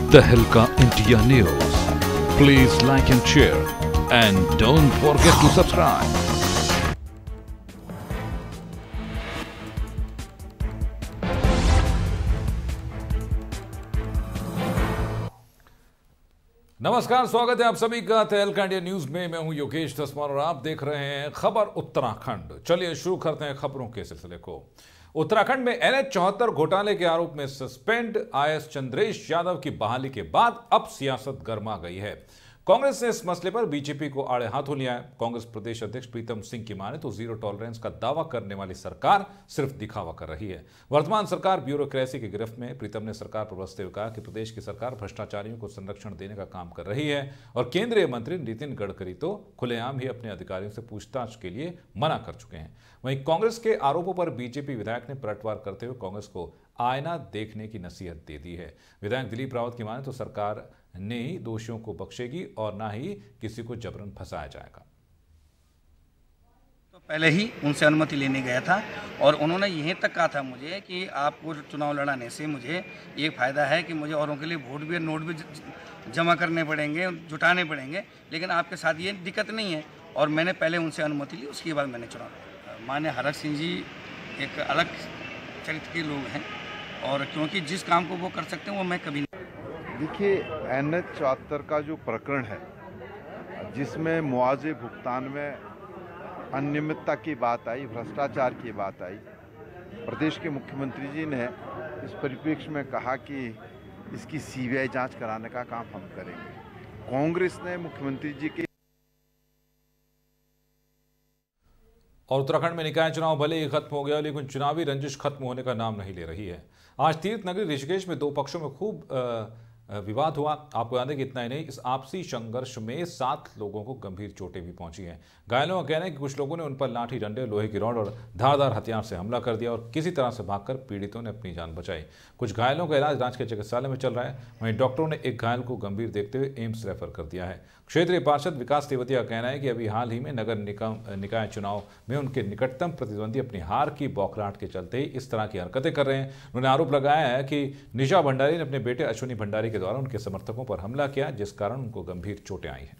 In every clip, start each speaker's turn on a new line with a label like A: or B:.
A: तहलका India news. Please like and share and don't forget to subscribe.
B: नमस्कार, स्वागत है आप सभी का तहलका इंडिया न्यूज में। मैं हूं योगेश दसवार और आप देख रहे हैं खबर उत्तराखंड। चलिए शुरू करते हैं खबरों के सिलसिले को। उत्तराखंड में NH-74 घोटाले के आरोप में सस्पेंड IS चंद्रेश यादव की बहाली के बाद अब सियासत गर्मा गई है। कांग्रेस ने इस मसले पर बीजेपी को आड़े हाथों लिया है। कांग्रेस प्रदेश अध्यक्ष प्रीतम सिंह की माने तो जीरो टॉलरेंस का दावा करने वाली सरकार सिर्फ दिखावा कर रही है। वर्तमान सरकार ब्यूरोक्रेसी की गिरफ्त में। प्रीतम ने सरकार पर बरसते हुए कहा कि प्रदेश की सरकार भ्रष्टाचारियों को संरक्षण देने का काम कर रही है और केंद्रीय मंत्री नितिन गडकरी तो खुलेआम ही अपने अधिकारियों से पूछताछ के लिए मना कर चुके हैं। वहीं कांग्रेस के आरोपों पर बीजेपी विधायक ने पलटवार करते हुए कांग्रेस को आईना देखने की नसीहत दे दी है। विधायक दिलीप रावत की माने तो सरकार ने ही दोषियों को बख्शेगी और ना ही किसी को जबरन फंसाया जाएगा।
C: तो पहले ही उनसे अनुमति लेने गया था और उन्होंने यहीं तक कहा था मुझे कि आपको चुनाव लड़ाने से मुझे ये फ़ायदा है कि मुझे औरों के लिए वोट भी और नोट भी जमा करने पड़ेंगे, जुटाने पड़ेंगे, लेकिन आपके साथ ये दिक्कत नहीं है। और मैंने पहले उनसे अनुमति ली, उसके बाद मैंने चुनाव। माननीय हरक सिंह जी एक अलग चरित्र के लोग हैं और क्योंकि जिस काम को वो कर सकते हैं वो मैं कभी नहीं।
D: देखिए, NH-74 का जो प्रकरण है जिसमें मुआवजे भुगतान में अनियमितता की बात आई, भ्रष्टाचार की बात आई, प्रदेश के मुख्यमंत्री जी ने इस परिप्रेक्ष्य में कहा कि इसकी CBI जांच कराने का काम हम करेंगे। कांग्रेस ने मुख्यमंत्री जी के
B: और उत्तराखंड में निकाय चुनाव भले ही खत्म हो गया लेकिन चुनावी रंजिश खत्म होने का नाम नहीं ले रही है। आज तीर्थ नगरी ऋषिकेश में दो पक्षों में खूब विवाद हुआ। आपको याद है कि इतना ही नहीं, इस आपसी संघर्ष में 7 लोगों को गंभीर चोटें भी पहुंची हैं। घायलों का कहना है कि कुछ लोगों ने उन पर लाठी डंडे, लोहे की रॉड और धारदार हथियार से हमला कर दिया और किसी तरह से भागकर पीड़ितों ने अपनी जान बचाई। कुछ घायलों का इलाज राजकीय चिकित्सालय में चल रहा है। वहीं डॉक्टरों ने एक घायल को गंभीर देखते हुए एम्स रेफर कर दिया है। क्षेत्रीय पार्षद विकास तेवतिया का कहना है कि अभी हाल ही में नगर निकाय चुनाव में उनके निकटतम प्रतिद्वंदी अपनी हार की बौखलाहट के चलते ही इस तरह की हरकतें कर रहे हैं। उन्होंने आरोप लगाया है कि निशा भंडारी ने अपने बेटे अश्विनी भंडारी के द्वारा उनके समर्थकों पर हमला किया, जिस कारण उनको गंभीर चोटें आई हैं।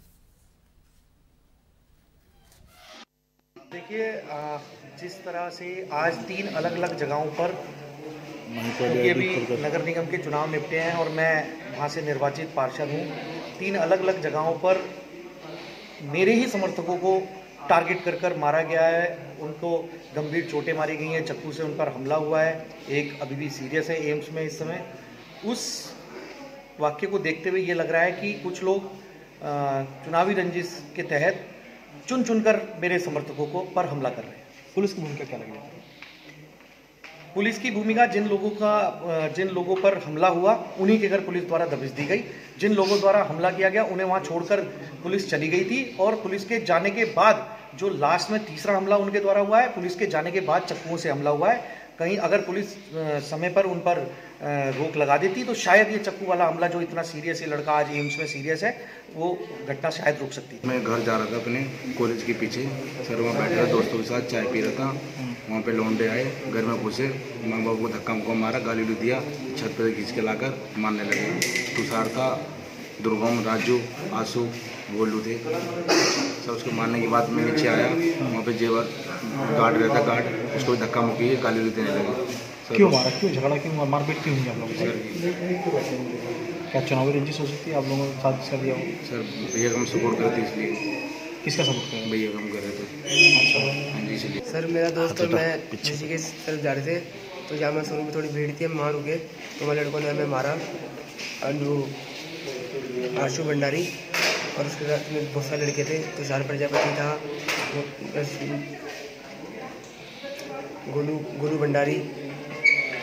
E: देखिए, जिस तरह से आज 3 अलग अलग जगहों पर क्योंकि अभी नगर निगम के चुनाव निपटे हैं और मैं वहाँ से निर्वाचित पार्षद हूँ, 3 अलग अलग जगहों पर मेरे ही समर्थकों को टारगेट कर मारा गया है। उनको गंभीर चोटें मारी गई हैं, चाकू से उन पर हमला हुआ है। एक अभी भी सीरियस है एम्स में इस समय। उस वाक्य को देखते हुए ये लग रहा है कि कुछ लोग चुनावी रंजिश के तहत चुन चुनकर मेरे समर्थकों को पर हमला कर रहे हैं।
F: पुलिस की भूमिका क्या लगी?
E: पुलिस की भूमिका, जिन लोगों पर हमला हुआ उन्हीं के घर पुलिस द्वारा दबिश दी गई। जिन लोगों द्वारा हमला किया गया उन्हें वहां छोड़कर पुलिस चली गई थी और पुलिस के जाने के बाद जो लास्ट में तीसरा हमला उनके द्वारा हुआ है, पुलिस के जाने के बाद चाकुओं से हमला हुआ है। कहीं अगर पुलिस समय पर उन पर रोक लगा देती तो शायद ये चाकू वाला हमला, जो इतना सीरियस है, लड़का आज एम्स में सीरियस है, वो घटना शायद रुक सकती है।
C: मैं घर जा रहा था अपने कॉलेज के पीछे, सर वहाँ बैठा था दोस्तों के साथ, चाय पी रहा था। वहाँ पे लौंडे आए, घर में घुसे, माँ बाप को धक्का मुक्का मारा, गाली दिया, छत पर खींच के लाकर मारने लगे। तुषार था, दुर्गम, राजू, आंसू, गोलू थे सब। उसको मारने के बाद मैं नीचे आया, वहाँ पे जेवर गार्ड रहता, गार्ड उसको धक्का मुक्की गाली देने लगे।
F: क्यों मारा, क्यों झगड़ा, क्यों मारपीट क्यों हुई आप लोगों को? क्या चुनावी रंजिश हो सकती है आप लोगों के साथ? कर दिया हो
C: सर, भैया हम सपोर्ट करते इसलिए।
F: किसका सपोर्ट करें?
C: भैया हम कर रहे थे।
F: अच्छा,
C: हाँ जी, इसलिए।
G: सर मेरा दोस्त और मैं किसी के तरफ जा रहे थे तो जहाँ मैं शुरू में थोड़ी भीड़ थी, हम वहाँ रुके तो हमारे लड़कों ने हमें मारा। आशु भंडारी और उसके साथ में बहुत सारे लड़के थे। तुषार प्रजापति था, गोलू भंडारी,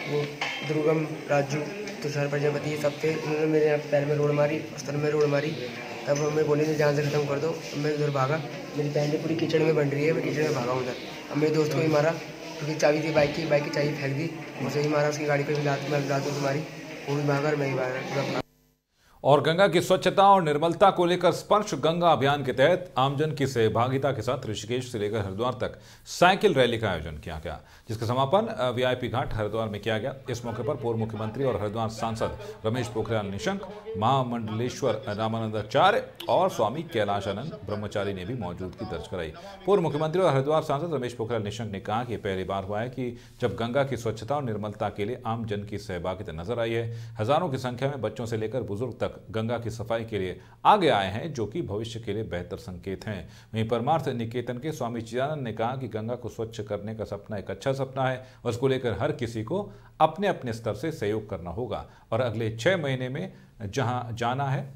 G: वो दुर्गम, राजू, तुषार प्रजापति, ये सब थे। उन्होंने मेरे पैर में रोड मारी, स्तर में रोड मारी। तब हमें बोले थे जहाँ से खत्म कर दो। मैं उधर भागा, मेरी पैंटें पूरी कीचड़ में बन रही है, मैं कीचड़ में भागा उधर। अब मेरे दोस्त को ही मारा क्योंकि चाबी थी बाइक की चाबी फेंक दी, उसे ही मारा। उसकी गाड़ी पर भी लात मारी, वो भी भागा और मैं ही भागा।
B: और गंगा की स्वच्छता और निर्मलता को लेकर स्पर्श गंगा अभियान के तहत आमजन की सहभागिता के साथ ऋषिकेश से लेकर हरिद्वार तक साइकिल रैली का आयोजन किया गया, जिसका समापन वीआईपी घाट हरिद्वार में किया गया। इस मौके पर पूर्व मुख्यमंत्री और हरिद्वार सांसद रमेश पोखरियाल निशंक, महामंडलेश्वर रामानंदाचार्य और स्वामी कैलाशानंद ब्रह्मचारी ने भी मौजूदगी दर्ज कराई। पूर्व मुख्यमंत्री और हरिद्वार सांसद रमेश पोखरियाल निशंक ने कहा कि पहली बार हुआ है कि जब गंगा की स्वच्छता और निर्मलता के लिए आम जन की सहभागिता नजर आई है। हजारों की संख्या में बच्चों से लेकर बुजुर्ग तक गंगा की सफाई के लिए आगे आए हैं, जो कि भविष्य के लिए बेहतर संकेत हैं। वहीं परमार्थ निकेतन के स्वामी चिदानंद ने कहा कि गंगा को स्वच्छ करने का सपना एक अच्छा सपना है और उसको लेकर हर किसी को अपने अपने स्तर से सहयोग करना होगा और अगले 6 महीने में जहां जाना है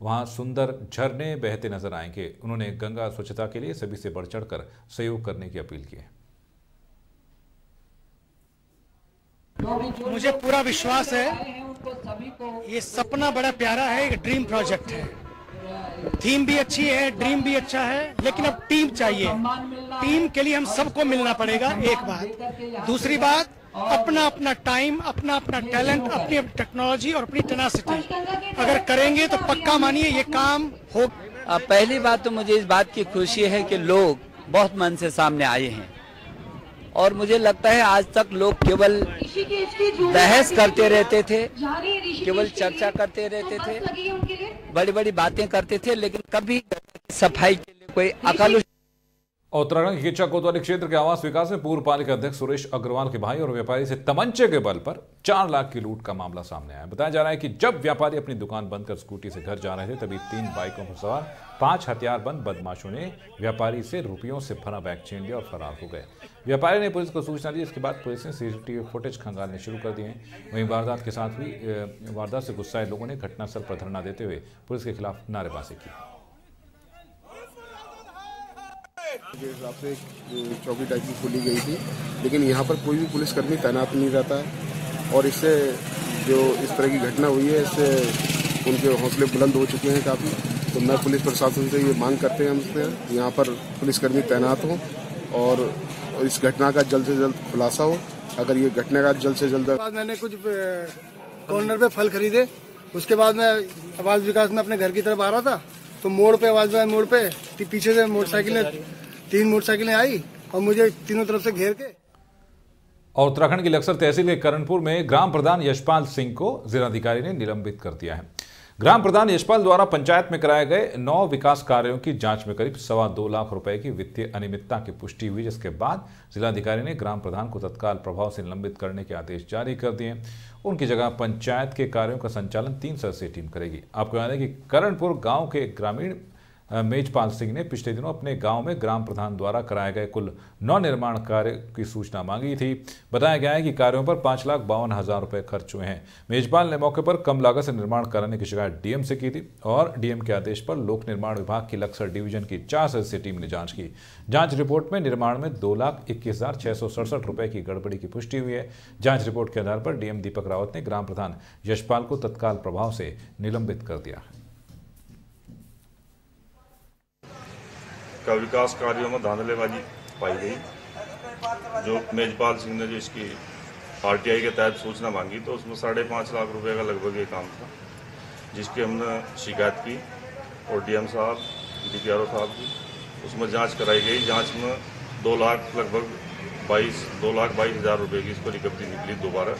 B: वहां सुंदर झरने बहते नजर आएंगे। उन्होंने गंगा स्वच्छता के लिए सभी से बढ़ चढ़कर सहयोग करने की अपील की है।
H: मुझे पूरा विश्वास है ये सपना बड़ा प्यारा है, एक ड्रीम प्रोजेक्ट है। थीम भी अच्छी है, ड्रीम भी अच्छा है, लेकिन अब टीम चाहिए। टीम के लिए हम सबको मिलना पड़ेगा, एक बात। दूसरी बात, अपना अपना टाइम, अपना अपना टैलेंट, अपनी टेक्नोलॉजी और अपनी टेनासिटी अगर करेंगे तो पक्का मानिए ये काम हो।
I: पहली बात तो मुझे इस बात की खुशी है कि लोग बहुत मन से सामने आए हैं और मुझे लगता है आज तक लोग केवल बहस करते रहते थे, केवल चर्चा करते रहते थे, बड़ी बड़ी बातें करते थे, लेकिन कभी सफाई के लिए कोई अकाल।
B: उत्तराखंड के किच्चा कोतवाली क्षेत्र के आवास विकास में पूर्व पालिका अध्यक्ष सुरेश अग्रवाल के भाई और व्यापारी से तमंचे के बल पर 4 लाख की लूट का मामला सामने आया। बताया जा रहा है कि जब व्यापारी अपनी दुकान बंद कर स्कूटी से घर जा रहे थे, तभी 3 बाइकों पर सवार 5 हथियारबंद बदमाशों ने व्यापारी से रुपयों से भरा बैग छीन लिया और फरार हो गए। व्यापारी ने पुलिस को सूचना दी। इसके बाद पुलिस ने सीसीटीवी फुटेज खंगालने शुरू कर दिए। वहीं वारदात के साथ हुई वारदात से गुस्साए लोगों ने घटनास्थल पर धरना देते हुए पुलिस के खिलाफ नारेबाजी की।
J: के हिसाब से चौकी टाइप की खोली गई थी, लेकिन यहाँ पर कोई भी पुलिसकर्मी तैनात नहीं रहता है और इससे जो इस तरह की घटना हुई है इससे उनके हौसले बुलंद हो चुके हैं काफ़ी। तो मैं पुलिस प्रशासन से ये मांग करते हैं हमसे यहाँ पर पुलिसकर्मी तैनात हों और इस घटना का जल्द से जल्द खुलासा हो। अगर ये घटना का जल्द से जल्द।
H: मैंने कुछ कॉर्नर पे फल खरीदे, उसके बाद मैं आवास विकास में अपने घर की तरफ आ रहा था तो मोड़ पे आवास मोड़ पे पीछे से मोटरसाइकिलें 3 मोटरसाइकिलें आई और मुझे तीनों तरफ से घेर के।
B: और उत्तराखंड की लक्सर तहसील के करणपुर में ग्राम प्रधान यशपाल सिंह को जिलाधिकारी ने निलंबित कर दिया है। ग्राम प्रधान यशपाल द्वारा पंचायत में कराए गए 9 विकास कार्यों की जांच में करीब 2.25 लाख रुपए की वित्तीय अनियमितता की पुष्टि हुई, जिसके बाद जिलाधिकारी ने ग्राम प्रधान को तत्काल प्रभाव से निलंबित करने के आदेश जारी कर दिए। उनकी जगह पंचायत के कार्यों का संचालन 3 सदस्यीय टीम करेगी। आपको याद है कि करणपुर गांव के ग्रामीण मेजपाल सिंह ने पिछले दिनों अपने गांव में ग्राम प्रधान द्वारा कराए गए कुल 9 निर्माण कार्य की सूचना मांगी थी। बताया गया है कि कार्यों पर 5,52,000 रुपए खर्च हुए हैं। मेजपाल ने मौके पर कम लागत से निर्माण कराने की शिकायत डीएम से की थी और डीएम के आदेश पर लोक निर्माण विभाग की लक्सर डिवीजन की 4 सदस्यीय टीम ने जांच की। जांच रिपोर्ट में निर्माण में 2,21,667 रुपए की गड़बड़ी की पुष्टि हुई है। जांच रिपोर्ट के आधार पर डीएम दीपक रावत ने ग्राम प्रधान यशपाल को तत्काल प्रभाव से निलंबित कर दिया है।
K: का विकास कार्यों में धांधलेबाजी पाई गई। जो मेजपाल सिंह ने जो इसकी आरटीआई के तहत सूचना मांगी तो उसमें 5.5 लाख रुपए का लगभग ये काम था, जिसकी हमने शिकायत की और डीएम साहब डीपीआरओ साहब की उसमें जांच कराई गई। जांच में 2,22,000 रुपए की इसको रिकवरी निकली दोबारा।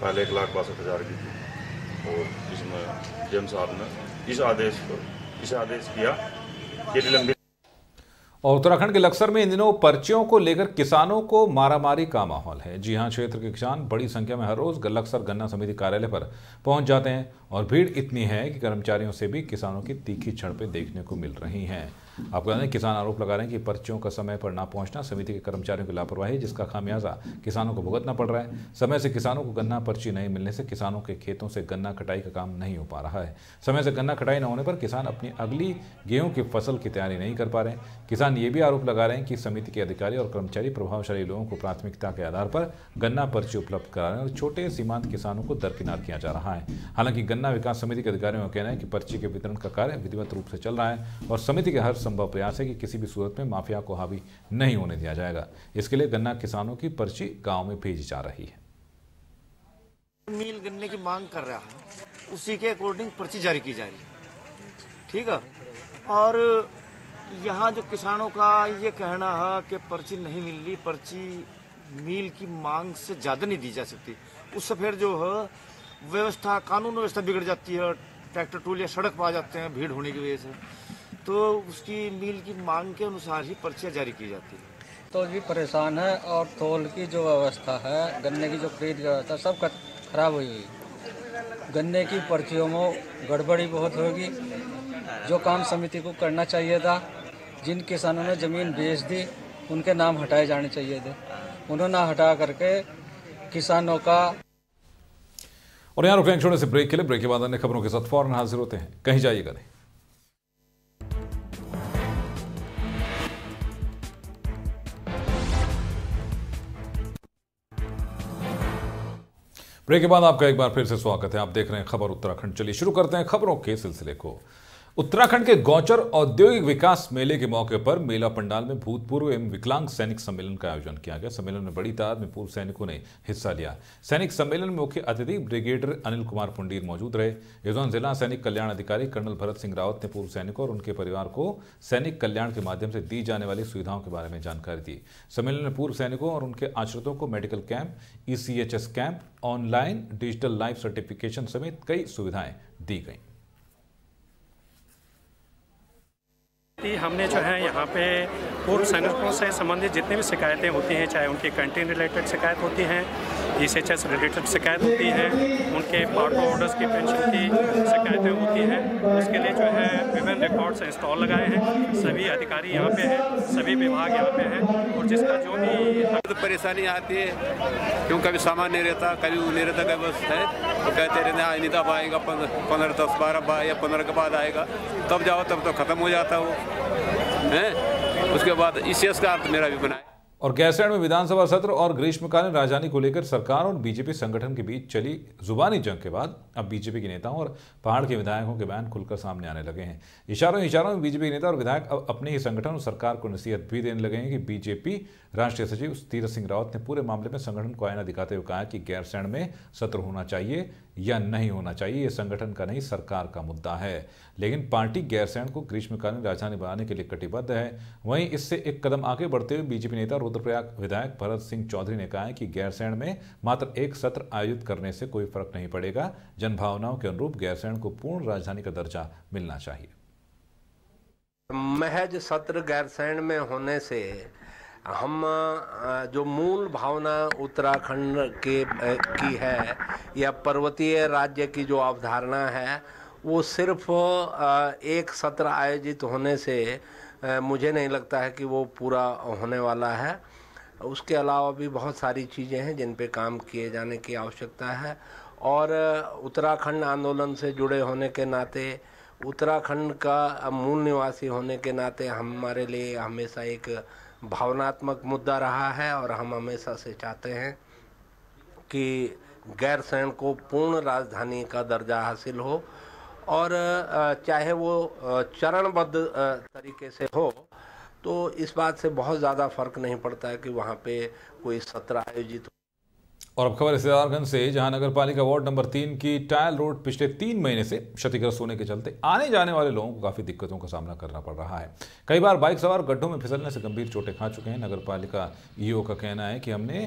K: पहले 1,62,000 की थी और इसमें डीएम साहब ने इस आदेश किया कि निलंबित।
B: और उत्तराखंड के लक्सर में इन दिनों पर्चियों को लेकर किसानों को मारामारी का माहौल है। जी हां, क्षेत्र के किसान बड़ी संख्या में हर रोज लक्सर गन्ना समिति कार्यालय पर पहुंच जाते हैं और भीड़ इतनी है कि कर्मचारियों से भी किसानों की तीखी झड़पें देखने को मिल रही हैं। आपको बता दें, किसान आरोप लगा रहे हैं कि पर्चियों का समय पर ना पहुंचना समिति के कर्मचारियों की लापरवाही, जिसका खामियाजा किसानों को भुगतना पड़ रहा है। समय से किसानों को गन्ना पर्ची नहीं मिलने से किसानों के खेतों से गन्ना कटाई का काम नहीं हो पा रहा है। समय से गन्ना कटाई न होने पर किसान अपनी अगली गेहूं की फसल की तैयारी नहीं कर पा रहे हैं। किसान ये भी आरोप लगा रहे हैं कि समिति के अधिकारी और कर्मचारी प्रभावशाली लोगों को प्राथमिकता के आधार पर गन्ना पर्ची उपलब्ध करा रहे हैं और छोटे सीमांत किसानों को दरकिनार किया जा रहा है। हालांकि गन्ना विकास समिति के अधिकारियों का कहना है कि पर्ची के वितरण का कार्य विधिवत रूप से चल रहा है और समिति के हर संभव प्रयास है कि किसी भी सूरत में माफिया को हावी नहीं होने दिया जाएगा। इसके लिए गन्ना किसानों की पर्ची गांव में भेजी जा रही है।
E: मिल गन्ने की मांग कर रहा है
L: उसी के अकॉर्डिंग पर्ची जारी की जा रही है। ठीक है। और यहाँ जो किसानों का ये कहना है कि पर्ची नहीं मिल रही, पर्ची मील की मांग से ज़्यादा नहीं दी जा सकती, उससे फिर जो है व्यवस्था, कानून व्यवस्था बिगड़ जाती है। ट्रैक्टर टूल या सड़क पर आ जाते हैं भीड़ होने की वजह से, तो उसकी मील की मांग के अनुसार ही पर्चियाँ जारी की जाती है।
M: तो भी परेशान है और तोल की जो व्यवस्था है, गन्ने की जो खरीद की व्यवस्था सब खराब हुई हुई। गन्ने की पर्चियों में गड़बड़ी बहुत होगी। जो काम समिति को करना चाहिए था, जिन किसानों ने ज़मीन बेच दी उनके नाम हटाए जाने चाहिए थे, उन्होंने हटा करके किसानों का।
B: और यहाँ रुकेंगे छोटे से ब्रेक के लिए। ब्रेक के बाद अन्य खबरों के साथ फौरन हाजिर होते हैं, कहीं जाइएगा नहीं। ब्रेक के बाद आपका एक बार फिर से स्वागत है। आप देख रहे हैं खबर उत्तराखंड। चलिए शुरू करते हैं खबरों के सिलसिले को। उत्तराखंड के गौचर औद्योगिक विकास मेले के मौके पर मेला पंडाल में भूतपूर्व एवं विकलांग सैनिक सम्मेलन का आयोजन किया गया। सम्मेलन में बड़ी तादाद में पूर्व सैनिकों ने हिस्सा लिया। सैनिक सम्मेलन में मुख्य अतिथि ब्रिगेडियर अनिल कुमार पुंडीर मौजूद रहे। इस दौरान जिला सैनिक कल्याण अधिकारी कर्नल भरत सिंह रावत ने पूर्व सैनिकों और उनके परिवार को सैनिक कल्याण के माध्यम से दी जाने वाली सुविधाओं के बारे में जानकारी दी। सम्मेलन में पूर्व सैनिकों और उनके आश्रितों को medical camp, ECHS camp, online digital life certification समेत कई सुविधाएं दी गई।
N: हमने जो है यहाँ पे पूर्व सैनिकों से संबंधित जितनी भी शिकायतें होती हैं, चाहे उनकी कैंटीन रिलेटेड शिकायत होती हैं, ECHS रिलेटेड शिकायत होती है, उनके पार्ट ऑर्डर्स की पेंशन की शिकायतें होती हैं, उसके लिए जो है विभिन्न रिकॉर्ड्स इंस्टॉल लगाए हैं। सभी अधिकारी यहाँ पे हैं, सभी विभाग यहाँ पे हैं, और जिसका जो भी
O: परेशानी आती है, क्यों कभी सामान नहीं रहता, कभी वो नहीं रहता, कभी बस है तो कहते रहते हैं नहीं, तब आएगा 15, 10, 12 या 15 के बाद आएगा, तब जाओ तब तो ख़त्म हो जाता वो है। उसके बाद ECHS का अर्थ मेरा भी बनाए।
B: और गैरसैंण में विधानसभा सत्र और ग्रीष्मकालीन राजधानी को लेकर सरकार और बीजेपी संगठन के बीच चली जुबानी जंग के बाद अब बीजेपी के नेताओं और पहाड़ के विधायकों के बयान खुलकर सामने आने लगे हैं। इशारों में बीजेपी के नेता और विधायक अब अपने ही संगठन और सरकार को नसीहत भी देने लगे हैं कि बीजेपी राष्ट्रीय सचिव तीरथ सिंह रावत ने पूरे मामले में संगठन को आईना दिखाते हुए कहा कि गैरसैंण में सत्र होना चाहिए या नहीं होना चाहिए, ये संगठन का नहीं सरकार का मुद्दा है। लेकिन पार्टी गैरसैंण को ग्रीष्मकालीन राजधानी बनाने के लिए कटिबद्ध है। वहीं इससे एक कदम आगे बढ़ते हुए बीजेपी नेता रुद्रप्रयाग विधायक भरत सिंह चौधरी ने कहा है कि गैरसैंण में मात्र एक सत्र आयोजित करने से कोई फर्क नहीं पड़ेगा। जनभावनाओं के अनुरूप गैरसैंण को पूर्ण राजधानी का दर्जा मिलना चाहिए।
P: महज सत्र गैरसैंण में होने से हम जो मूल भावना उत्तराखंड की है या पर्वतीय राज्य की जो अवधारणा है, वो सिर्फ एक सत्र आयोजित होने से मुझे नहीं लगता है कि वो पूरा होने वाला है। उसके अलावा भी बहुत सारी चीज़ें हैं जिन पे काम किए जाने की आवश्यकता है। और उत्तराखंड आंदोलन से जुड़े होने के नाते, उत्तराखंड का मूल निवासी होने के नाते हमारे लिए हमेशा एक भावनात्मक मुद्दा रहा है और हम हमेशा से चाहते हैं कि गैरसैंण को पूर्ण राजधानी का दर्जा हासिल हो, और चाहे वो चरणबद्ध तरीके से हो, तो इस बात से बहुत ज़्यादा फर्क नहीं पड़ता है कि वहाँ पे कोई सत्र आयोजित हो।
B: और अब खबर सिद्धार्थगंज से, जहां नगर पालिका वार्ड नंबर 3 की टायल रोड पिछले 3 महीने से क्षतिग्रस्त होने के चलते आने जाने वाले लोगों को काफी दिक्कतों का सामना करना पड़ रहा है। कई बार बाइक सवार गड्ढों में फिसलने से गंभीर चोटें खा चुके हैं। नगर पालिका EO का कहना है कि हमने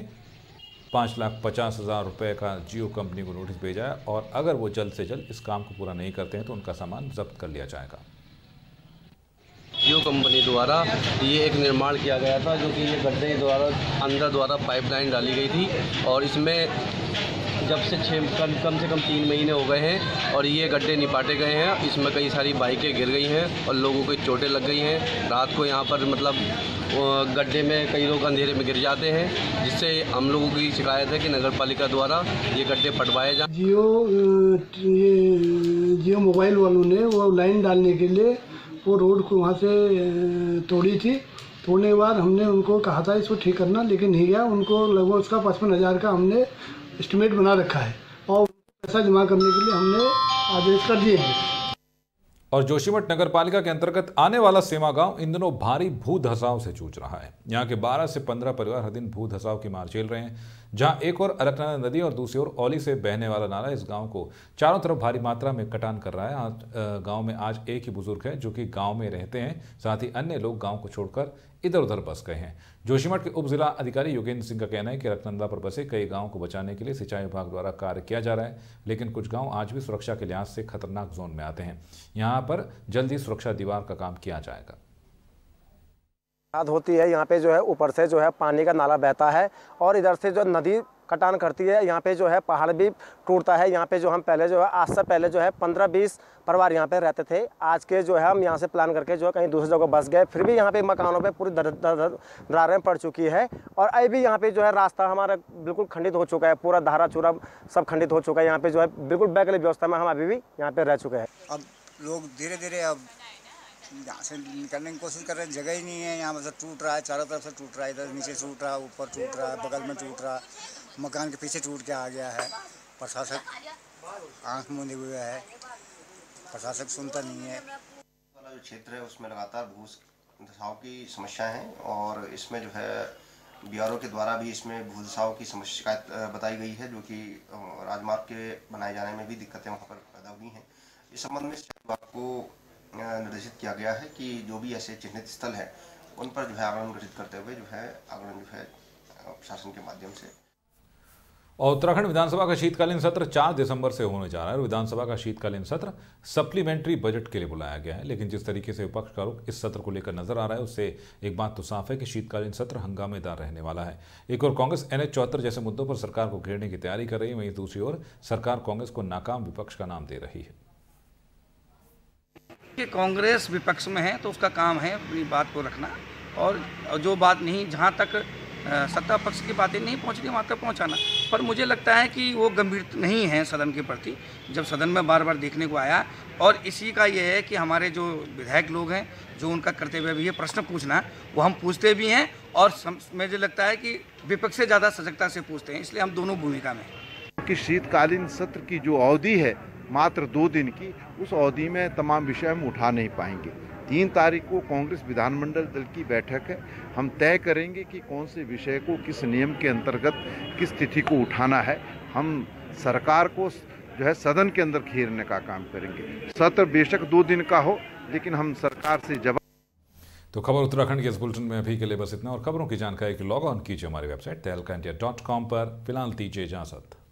B: 5,50,000 रुपये का जियो कंपनी को नोटिस भेजा है और अगर वो जल्द से जल्द इस काम को पूरा नहीं करते हैं तो उनका सामान जब्त कर लिया जाएगा।
Q: जियो कंपनी द्वारा ये एक निर्माण किया गया था, जो कि ये गड्ढे द्वारा अंदर द्वारा पाइपलाइन डाली गई थी, और इसमें जब से कम से कम 3 महीने हो गए हैं और ये गड्ढे निपाटे गए हैं। इसमें कई सारी बाइकें गिर गई हैं और लोगों को चोटें लग गई हैं। रात को यहाँ पर मतलब गड्ढे में कई लोग अंधेरे में गिर जाते हैं, जिससे हम लोगों की शिकायत है कि नगर पालिका द्वारा ये गड्ढे पटवाए जाए।
R: जियो मोबाइल वालों ने वो लाइन डालने के लिए वो रोड को वहाँ से तोड़ी थी। तोड़ने के बाद हमने उनको कहा था इसको ठीक करना, लेकिन नहीं गया। उनको लगभग उसका 55,000 का हमने एस्टिमेट बना रखा है और पैसा जमा करने के लिए हमने आदेश कर दिए हैं।
B: और जोशीमठ नगर पालिका के अंतर्गत आने वाला सेमा गांव इन दिनों भारी भू धसाव से जूझ रहा है। यहाँ के 12 से 15 परिवार हर दिन भू धसाव की मार झेल रहे हैं। जहां एक और अलकनंदा नदी और दूसरी ओर औली से बहने वाला नाला इस गांव को चारों तरफ भारी मात्रा में कटान कर रहा है। गांव में आज एक ही बुजुर्ग है जो कि गांव में रहते हैं, साथ ही अन्य लोग गांव को छोड़कर इधर उधर बस गए हैं। जोशीमठ के उप जिला अधिकारी योगेंद्र सिंह का कहना है कि अलकनंदा पर बसे कई गांवों को बचाने के लिए सिंचाई विभाग द्वारा कार्य किया जा रहा है, लेकिन कुछ गांव आज भी सुरक्षा के लिहाज से खतरनाक जोन में आते हैं। यहां पर जल्द ही सुरक्षा दीवार का काम किया जाएगा।
S: होती है यहाँ पे जो है ऊपर से जो है पानी का नाला बहता है और इधर से जो नदी कटान करती है। यहाँ पे जो है पहाड़ भी टूटता है। यहाँ पे जो हम पहले जो है आज से पहले जो है 15-20 परिवार यहाँ पे रहते थे। आज के जो है हम यहाँ से प्लान करके जो है कहीं दूसरी जगह बस गए, फिर भी यहाँ पे मकानों पे पूरी दरारें पड़ चुकी है और अभी भी यहाँ पे जो है रास्ता हमारा बिल्कुल खंडित हो चुका है, पूरा धारा चूरा सब खंडित हो चुका है। यहाँ पे जो है बिल्कुल वैकल्पिक व्यवस्था में हम अभी भी यहाँ पे रह चुके हैं।
T: अब लोग धीरे धीरे अब यहाँ से निकलने की कोशिश कर रहे हैं, जगह ही नहीं है। यहाँ मतलब टूट रहा है, चारों तरफ से टूट रहा है, इधर नीचे टूट रहा है, ऊपर टूट रहा है, बगल में टूट रहा है, मकान के पीछे टूट के आ गया है। प्रशासक आंख मूंदे हुए है, प्रशासक सुनता नहीं है।
U: वाला जो क्षेत्र है उसमें लगातार भूधसाव की समस्या है और इसमें जो है बीआरओ के द्वारा भी इसमें भूधसाव की समस्या बताई गई है, जो कि राजमार्ग के बनाए जाने में भी दिक्कतें वहाँ पर पैदा हुई हैं। इस संबंध में विभाग को निर्देशित किया गया है कि जो भी ऐसे चिन्हित स्थल है उन पर जो है आगमन गठित करते हुए जो है आगमन जो है प्रशासन के माध्यम से।
B: और उत्तराखंड विधानसभा का शीतकालीन सत्र 4 दिसंबर से होने जा रहा है। विधानसभा का शीतकालीन सत्र सप्लीमेंट्री बजट के लिए बुलाया गया है, लेकिन जिस तरीके से विपक्ष का रुख इस सत्र को लेकर नजर आ रहा है उससे एक बात तो साफ है कि शीतकालीन सत्र हंगामेदार रहने वाला है। एक और कांग्रेस NH-74 जैसे मुद्दों पर सरकार को घेरने की तैयारी कर रही है, वहीं दूसरी ओर सरकार कांग्रेस को नाकाम विपक्ष का नाम दे रही है।
C: कि कांग्रेस विपक्ष में है तो उसका काम है अपनी बात को रखना और जो बात नहीं, जहाँ तक सत्ता पक्ष की बातें नहीं पहुँच रही वहाँ तक पहुँचाना। पर मुझे लगता है कि वो गंभीर नहीं है सदन के प्रति, जब सदन में बार बार देखने को आया। और इसी का ये है कि हमारे जो विधायक लोग हैं, जो उनका कर्तव्य भी है प्रश्न पूछना, वो हम पूछते भी हैं और मुझे लगता है कि विपक्ष से ज़्यादा सजगता से पूछते हैं, इसलिए हम दोनों भूमिका में हैं।
D: कि शीतकालीन सत्र की जो अवधि है मात्र 2 दिन की, उस अवधि में तमाम विषय हम उठा नहीं पाएंगे। 3 तारीख को कांग्रेस विधानमंडल दल की बैठक है, हम तय करेंगे कि कौन से विषय को किस नियम के अंतर्गत किस तिथि को उठाना है। हम सरकार को जो है सदन के अंदर घेरने का काम करेंगे। सत्र बेशक 2 दिन का हो, लेकिन हम सरकार से जवाब।
B: तो खबर उत्तराखंड के इस बुलेटिन में अभी के लिए बस इतना, और खबरों की जानकारी के लॉग ऑन कीजिए हमारी वेबसाइट tehlkaindia.com पर। फिलहाल दीजिए इजाजत।